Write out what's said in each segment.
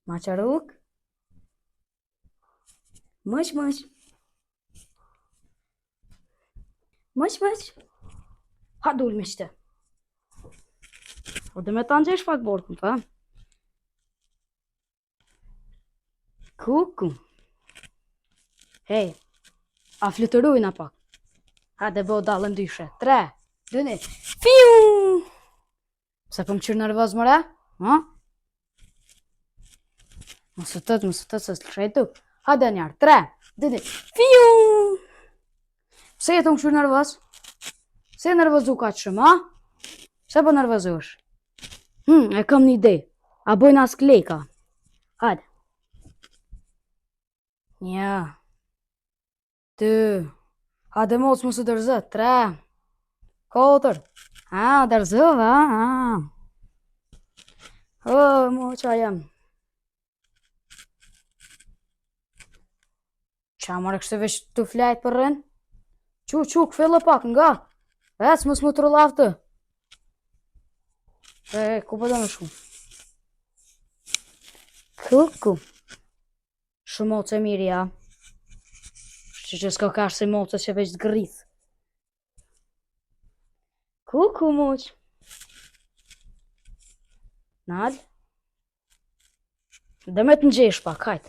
Maçaruk. Mıç mıç. Mıç mıç. Hadi ulmişti. O demet anca pak borkum fa. Kuku. Hey. A fluturojna pak. Hadi bo dalën dyshe. 3, 2, 1. Fiu! Pse po më qyrë nervoz mëre? Ha? Mos u tët se s'lëshajtu. Hadi njarë. 3, 2, 1. Fiu! Pse jetë më qyrë nervoz? Se nervozu ka që shumë, ha? Pse po nervozosh? E kam një ide. A bojnë as kleka. Hadi. 1, 2. Hadi mos më së dërzë. 3, 4. Dërzëve, mo qa jam. Qa marrë kështë veç të flajt për rën? Quk, fillë pak nga. Ec, mos më të rëllavë të. Ku për do me shku? Kuku. Shumë moce mirë, ja. Që s'ka kash si moce që veç të grith. Kuku, moq. Nad. Dhe me të ngjesh pak, hajt.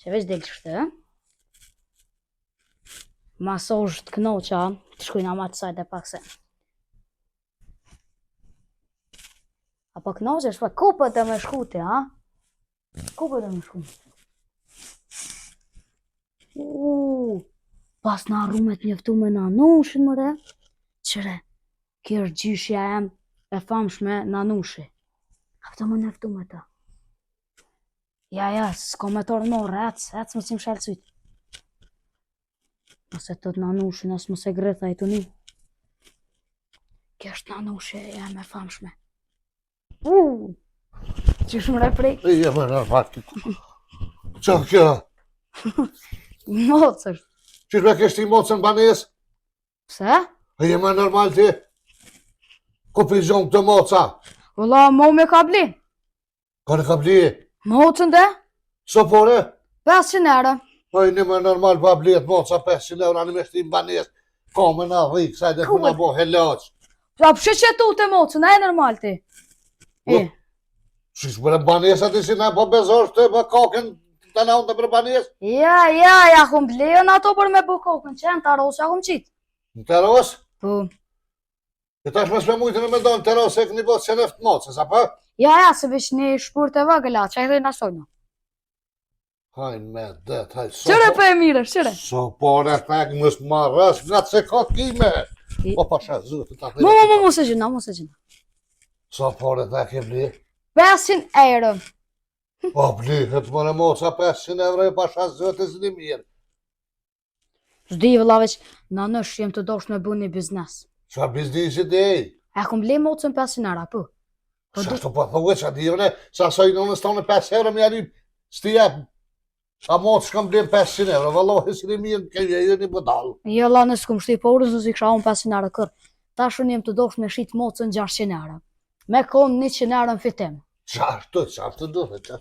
Që veç del qështë, Masozh të knoqa, të shkujna ma të sajt e pak se. Apo knoqesh pak, ku për të me shkuti, ha? Ku për të me shkuti? Pas në arrumet njëftu me nanushin, mëre. Qëre, kjerë gjyshja em e famshme nanushi. Aftë më njëftu me ta. Ja, s'ko me torë morë, ec më si më shelësyt. Nëse të të nanushin, nësë më se grëtha i të një. Kështë nanushi e me famshme. Qysh më reprej? Je më nërmat. Qa kjo? Mocër. Qysh me kështë i mocën banes? Pse? Je më normal ti? Ku pizon këtë moca? Vëlla, mo me ka bli. Ka në ka bli? Mocën dhe? So pore? 500 euro. Një më normal pa bliet moca 500 euro, anë me shtim banes. Ka me na rikë, saj dhe këna bo helaq. A pëshë që tu të mocën, e normal ti? Qysh për banesat i si na po bezosh të për kakën të na unë të për banes? Ja, hum blejon ato për me bu kokën, që në taros, ja hum qitë. Në taros? Po. E tash mësme mujtë në me do në taros e këni botë që neftë mocës, apo? Ja, se vish një shpurt e vëgëla, që e dhe në sojnë. Hajnë me det, hajnë. Qëre për e mire, qëre? So pore tek mësë marrës, nga të se ka kime. Po pasha zëtë të të Mos e gjina. So pore tek e bli? 500 euro. Po bli, këtë mëre moca 500 euro e pasha zëtë zë një mirë. Zdi vëlla veç, në nësh jem të dosh me bu një biznes. Qa biznisi dej? E kum le mocën 500 euro, po. Qa të po thove qa dhjone, sa sojnë në stone 5 euro me jarim, sti jep. A motë shkam blem 500 euro, vallohi si një mirë kejë e një bëdal. Jo, la nësë kum shti porës, nësë i kësha unë 500 euro kërë. Ta shën jem të dosh me shit mocën 600 euro. Me konë 100 euro në fitim. Qartë duhet.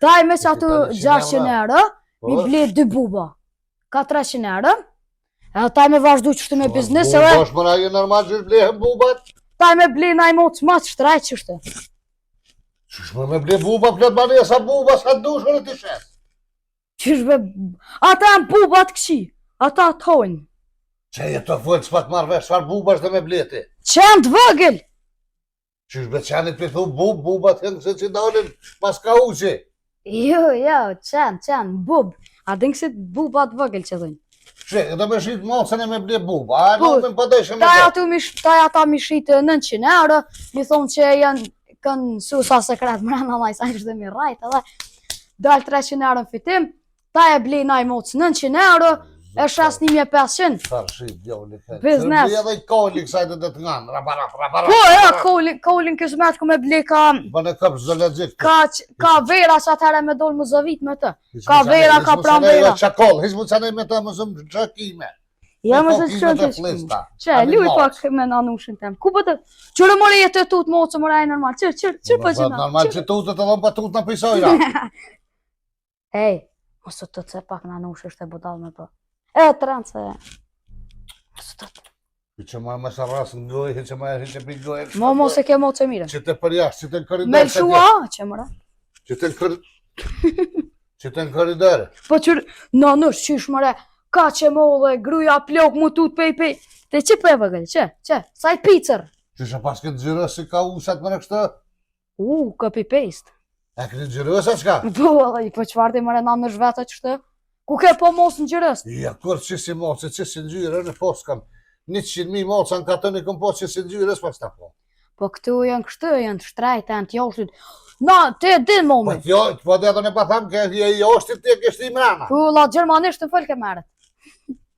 Taj me që ato 600 euro, mi ble 2 buba. Ka 300 euro. E taj me vazhdu qështë me biznes, e Bubash mëra ju normal që blehen bubat? taj me ble naj mocë ma të shtrajt qështë. Qysh me ble buba plët banesa buba sa dushën e të shes? Qyshbe, ata janë bubat këqi, ata të hojnë. Që e të vëllë s'pat marrë vesh çfarë bubash dhe me bleti? Qenë të vëgël! Qysh qenit për thu bubat të nëse që dalin mas ka uqi? Jo, qenë, bub. A din kësit bubat vëgël që dhënë. Që e të me shqit mocën e me ble buba, a në me përdejshë me Taj ata mi shqitë 900 euro, mi thonë që janë kënë susa sekret mrena maj sa ishte mi rajt, edhe dalë 300 euro në fitim, taj e bli naj mocë 900 euro, e shes 1500. Farë shqit, djoli këtë. Biznes. Sërbi edhe i kolli kësajtë dhe të nganë, rabarap. Po, ja, kolin kësmet ku me bli ka... Bëne këpë zëlegjik. Ka vera që atëherë me dole më zëvit me të. Ka vera, ka pram vera. Qakol, hish mu qanej me të më zëmë qakime. Ja, më se Kokime çon të ti. flesta. Çe, luj pak me nanushin tem. Ku po të? Çore more jetë tut mocë more ai normal. Çe po gjë. Normal që tu të dhëm pa tu të pisojra. Ej, mos të të pak nanush është e budall me po. E trance. Mos të. Që më sa ras ngoj, që më është që pingoj. Mos e ke mocë mirë. Që të përjasht, që të në koridor. Me shua, çe more. Që të në koridor. Që të në koridor. Po çur nanush çish more. Ka që molle, gruja plok mu tut pej. Te çe po e vogël, çe. Sa i picer. Që shë pas këtë gjyre si ka usat më në kështë? Copy paste. E këtë gjyre sa qka? Po, po çfarë ti more nanush vetë ç'të? Ku ke po mos në gjyrës? Ja, kur që si moce, që si në gjyre, në pos kam 100.000 moca në katën e kom po që si në gjyres pas ta po. Po këtu janë kështu, janë shtrajt, janë t'joshtit. Na, te din Po momi. po dhe edhe në pa tham, ke joshtit të kështë i mrena. Po, la gjermanisht në fol ke meret.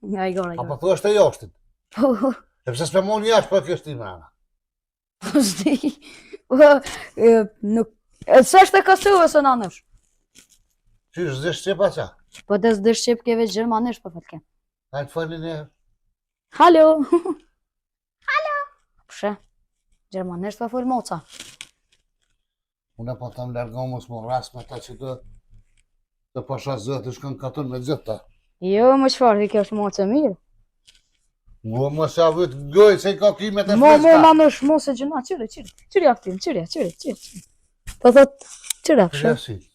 Ja, i gore. Apo thu është e joshtit. Po, E pëse s'pe mon jash për kështë i mrena. po s'di. Nuk... Se është e Kosovës o nanësh. Qysh zë Shqipa qa? Po des dhe Shqip ke veç gjermanisht po fol ke. Hajtë falin e... Halo. Halo. Pshe, gjermanisht po fol moca. Unë po të më lërgomës më ras me ta që të pasha zëtë të shkën katën me gjithë ta. Jo, më qfarë, ti kjo është moca e mirë. Mu më sa vëtë gojë se i ka kimet e Mo freska. nanësh, mos e gjëna, qyri aftin, qyri. Po thot, qyri afshe.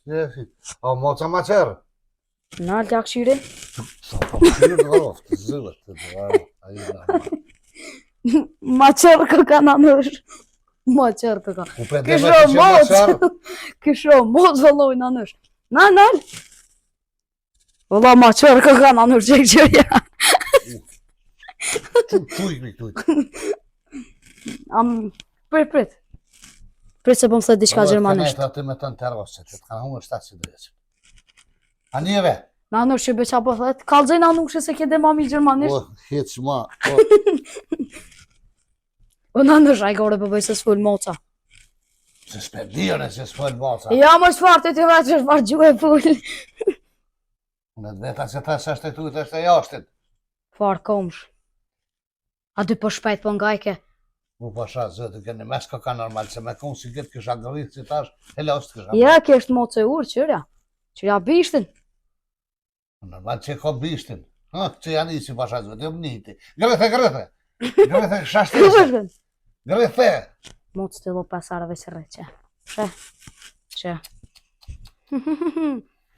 Jesi. O moca ma qërë. Në alë t'ja këshyri. Sa po këshirë në roftë, zëllët të të Ma qërë kë ka nanësh. Ma qërë kë ka. U për dhe me Kësho të që ma moc. qërë. Kësho moc vëlloj nanësh. Nal. Vëlla ma qërë kë ka nanësh qërja. Tujkmi. Prit. Prit se bëm thë diçka gjermanisht. Kënajtë aty me të në terose, që të kanë humë 700 dreqë. A njeve? Nanësh që beqa po thët. Kalëzaj nanësh se ke dhe mami gjermanisht. O, hitë që ma. O nanësh, a i gore përbëj se s'full moca. Se s'pe dhjone që s'fojnë moca. Ja, më shfartë ti vetë që është marrë gjuhe full. Unë të veta që ta së është e tujtë është e jashtit. Farë komsh. A dy po shpejt po ngajke. Mu pasha zëtë kënë mes ka normal, që me konë si këtë kësha gëllitë që tash, hele është kësha. Ja, ke është moce e urë, qërja. Qërja bishtin. Normal që ka bishtin. Që janë i si pasha zëtë, jo më njëti. Gërëthe. Gërëthe shashtese. Gërëthe. Moce të lo pasarave së rre, që.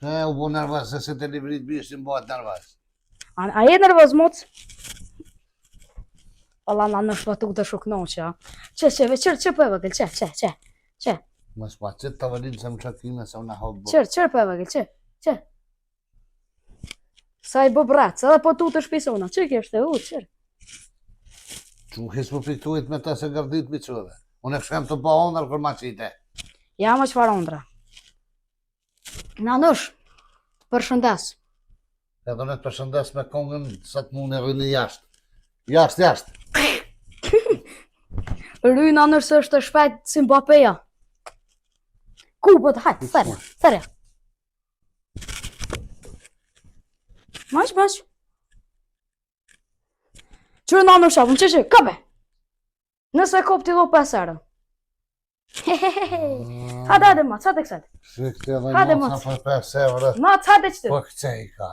U bo nervas, se se të livrit bishtin bëhet nervas. A je nervoz, moc? Allah na në shpatu të shuknoqë, Që për e vëgël, që. Më s'pa qëtë të vëllinë se më qakime se unë hau bë. Qërë për e vëgël, që. Sa i bë bratës, edhe po tu të shpisona, që kështë e qërë. Që më hisë më piktuit me ta se gërdit mi qëve. Unë e këshkem të ba ondër kër ma qite. Ja më qëfar ondra. Nanush, përshëndes. Edhe në të përshëndes me kongën, sa të mund e rëni jashtë. Jashtë. Ryna nërse është e shpejt si Mbappéja. Ku po të hajtë, thërja. Mash. Qërë në nërë shafën, që, kabe. Nëse kop t'i do 5 erë. Hajde, ma, ca të kësat. Shë këtë edhe Hajde, moca moc. për 5 eurë. Ma, ca të qëtë. Po këce i ka.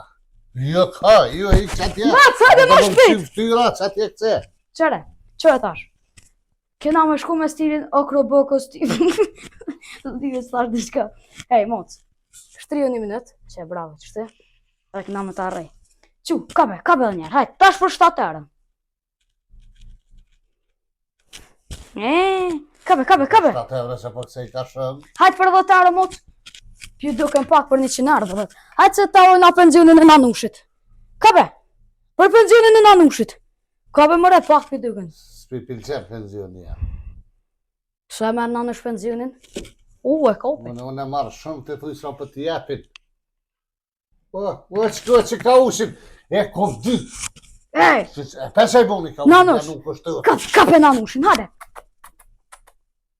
Jo ka, jo i qëtë ja. Ma, ca të ma shpejt. Shtyra, qëtë e këce. Qërë tash. Kena me shku me stilin akrobokos stilin. Dive s'tash diçka. Hej, moc. Shtriju 1 minut. Që bravo, qështë? Dhe këna me të arrej. Qu, kabe dhe njerë. Hajt, tash për 7 erë. Kabe. 7 eurë se po këce i ka shumë. Hajt për 10 erë, moc. Pju duken pak për 100 erë, dhe. Hajt se ta na pensionin e nanushit. Kabe. Për pensionin e nanushit. Kabe mëre pak për duken. S'pi pilqer pensioni ja. Sa e merë nanush pensionin? E kopi. Unë e marrë shumë të thuj sa për t'i japin. O që ka ushin. E kom dy. Ej! Pesaj boni ka ushin. Nanush, Nuk kështu. kape nanushin, hajde!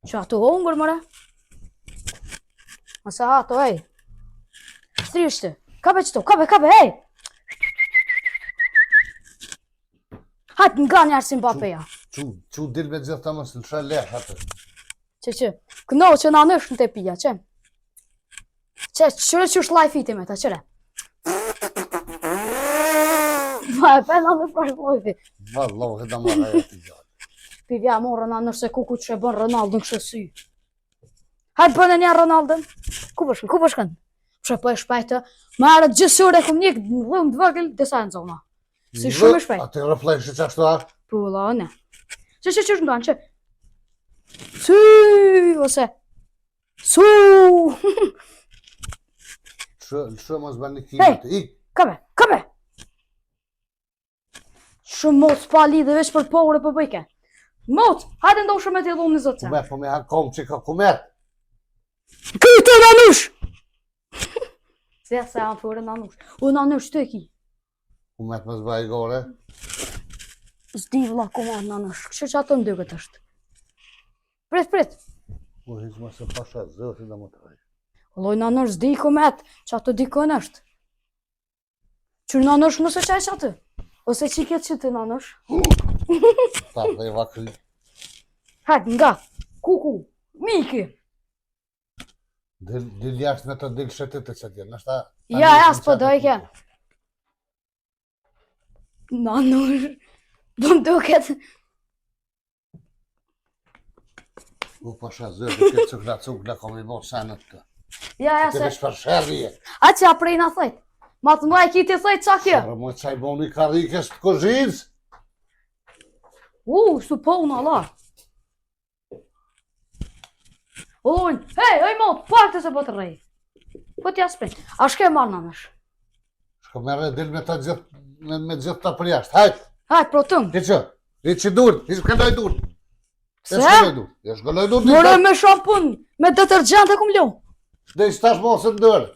Që ato hongër, mëre? Mëse ato, ej! Shtrishtë, kape qëto, kape, ej! Hajtë nga njerë si Mbappéja. Që dil me gjithë të mësë, lësha lehë atë. Që, këno që na nësh në te pija, që? Qyre që është live fiti me ta, qyre? Ma e pena në prash lojfi. Vallohi da marra e të gjallë. Pivja morë na nësh se kuku që e bën Ronaldo në kështë sy. Hajtë bënë një Ronaldën. Ku përshkën? Që po e shpajtë, ma arët gjësur e këm njëk në dhëmë dëvëgëll disa në zona. Si shumë e shpajtë. A të reflekshë që ashtu a? Po, la, ne. Që është ndonë, që? Sy, ose. Su. Që mos bën një kimë të ik. Kabe. Shumë mos pa lidhe veç për pohur e për bëjke. Mos, hajde ndoshë me t'i dhumë në zotë. Kumet, po me ha kom që ka kumet. Këtë nanush! Se janë fërë nanush. O nanush të ki. Kumet mos bëj gore. Zdi vla komand nanush. Kështë që ato në dëgët është. Prit. Po hiç mos e pasha zëti dhe më të rejë. Loj nanush zdi komet, që ato dikon është. Që nanush mëse qaj që atë. Ose që këtë që të nanush. Ta dhe i vakri. Hajtë nga, kuku, miki. Dil jashtë me të dil shetit të që tjenë, nështë ta... Ja, s'po dojke. Nanush, do më duket. U pasha zëti këtë cukla kom i bo sanët të. Ja, Të se... vesh për shërri e. A që a prej në thajt. Ma të muaj kiti thajt qa kjo. Sërë më qaj bo një karikës të kozhinës. Su po unë ala. Unë, hej mot, pak të se po të rej. Po t'ja s'prej. A shke marrë nanush. Shko mere dil me të gjithë, me gjithë të për jashtë. Hajt, Hajt, pro tëmë. ti që? Ti që dur, ti që këndoj dur. Se? Jesh gëlloj dur. Mërë me shampun, me detergjent e kum lo. Dhe i stash mosë në dërë.